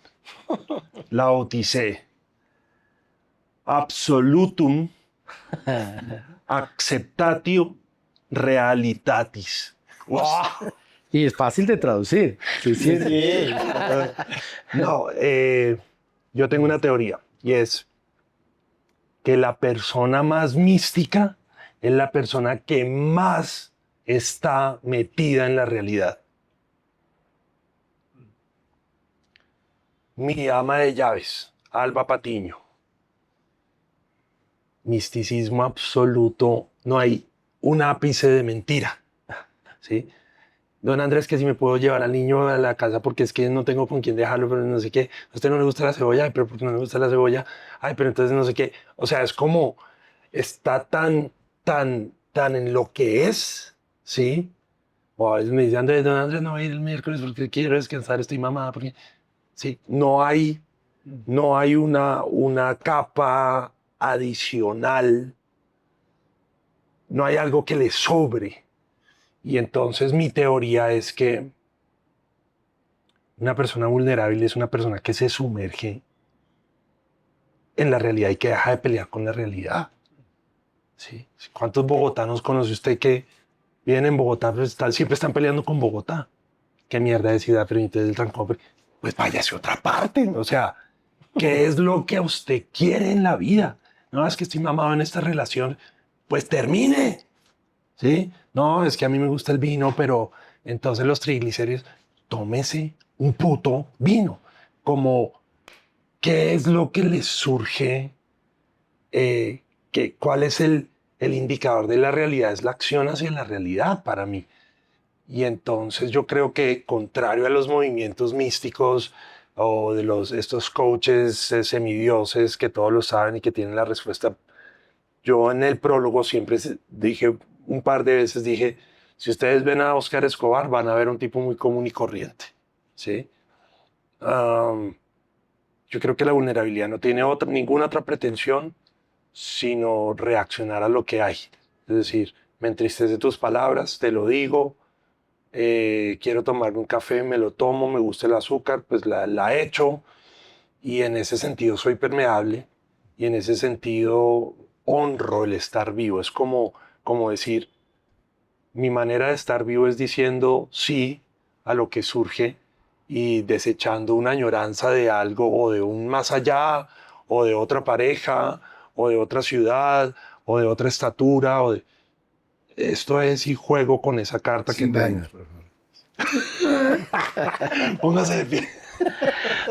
la bauticé absolutum acceptatio realitatis. Y es fácil de traducir. Sí, sí. No, yo tengo una teoría y es que la persona más mística es la persona que más está metida en la realidad. Mi ama de llaves, Alba Patiño. Misticismo absoluto, no hay un ápice de mentira, ¿sí? Don Andrés, que si me puedo llevar al niño a la casa porque es que no tengo con quién dejarlo, pero no sé qué. ¿A usted no le gusta la cebolla? Ay, pero porque no le gusta la cebolla. Ay, pero entonces no sé qué. O sea, es como está tan en lo que es, ¿sí? O a veces me dice, Andrés, don Andrés, no voy a ir el miércoles porque quiero descansar, estoy mamada, porque sí, no hay una capa adicional, no hay algo que le sobre. Y entonces mi teoría es que una persona vulnerable es una persona que se sumerge en la realidad y que deja de pelear con la realidad. ¿Sí? ¿Cuántos bogotanos conoce usted que viven en Bogotá, pero siempre están peleando con Bogotá? ¿Qué mierda de ciudad permite el trancón? Pues váyase a otra parte. O sea, ¿qué es lo que usted quiere en la vida? No, es que estoy mamado en esta relación. Pues termine. ¿Sí? No, es que a mí me gusta el vino, pero entonces los triglicéridos, tómese un puto vino. Como, ¿qué es lo que le surge? ¿Cuál es el indicador de la realidad? Es la acción hacia la realidad para mí. Y entonces yo creo que, contrario a los movimientos místicos o de estos coaches semidioses que todos lo saben y que tienen la respuesta, yo en el prólogo siempre dije, un par de veces dije, si ustedes ven a Oscar Escobar, van a ver un tipo muy común y corriente, ¿sí? Yo creo que la vulnerabilidad no tiene ninguna otra pretensión sino reaccionar a lo que hay. Es decir, me entristece tus palabras, te lo digo, quiero tomarme un café, me lo tomo, me gusta el azúcar, pues la echo, y en ese sentido soy permeable, y en ese sentido honro el estar vivo. Es como decir, mi manera de estar vivo es diciendo sí a lo que surge y desechando una añoranza de algo o de un más allá o de otra pareja o de otra ciudad o de otra estatura. Esto es, y juego con esa carta Sin que tengo. vainas, por favor. Póngase de pie.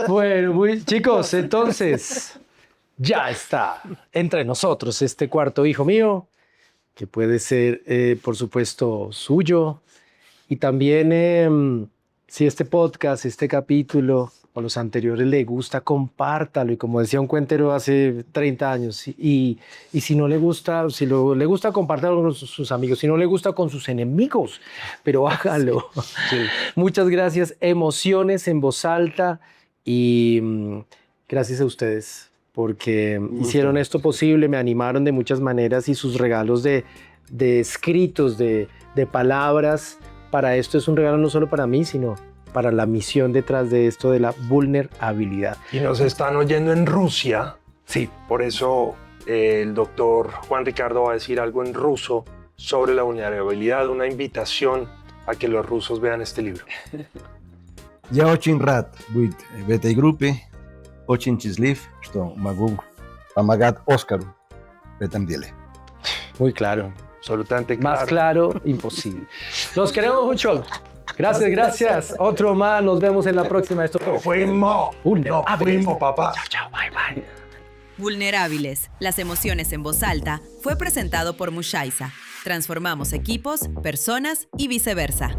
Bueno, chicos, entonces ya está entre nosotros este cuarto hijo mío, que puede ser, por supuesto, suyo. Y también, si este podcast, este capítulo o los anteriores le gusta, compártalo. Y como decía un cuentero hace 30 años, y si no le gusta, le gusta, compártalo con sus amigos. Si no le gusta, con sus enemigos, pero hágalo. Sí. Muchas gracias. Emociones en voz alta, y gracias a ustedes porque hicieron esto posible, me animaron de muchas maneras, y sus regalos de escritos, de palabras, para esto es un regalo no solo para mí, sino para la misión detrás de esto de la vulnerabilidad. Y nos están oyendo en Rusia. Sí. Por eso el doctor Juan Ricardo va a decir algo en ruso sobre la vulnerabilidad, una invitación a que los rusos vean este libro. Я очень рад быть в этой группе, очень счастлив, что могу помогать Оскару в этом деле. Muy claro. Absolutamente claro. Más claro, imposible. Los queremos mucho. Gracias, gracias. Otro más. Nos vemos en la próxima. Esto fue Fuimos. Vulnerable. No fuimos, papá. Chao, bye, bye. Vulnerabiles, las emociones en voz alta, fue presentado por Mushaisa. Transformamos equipos, personas y viceversa.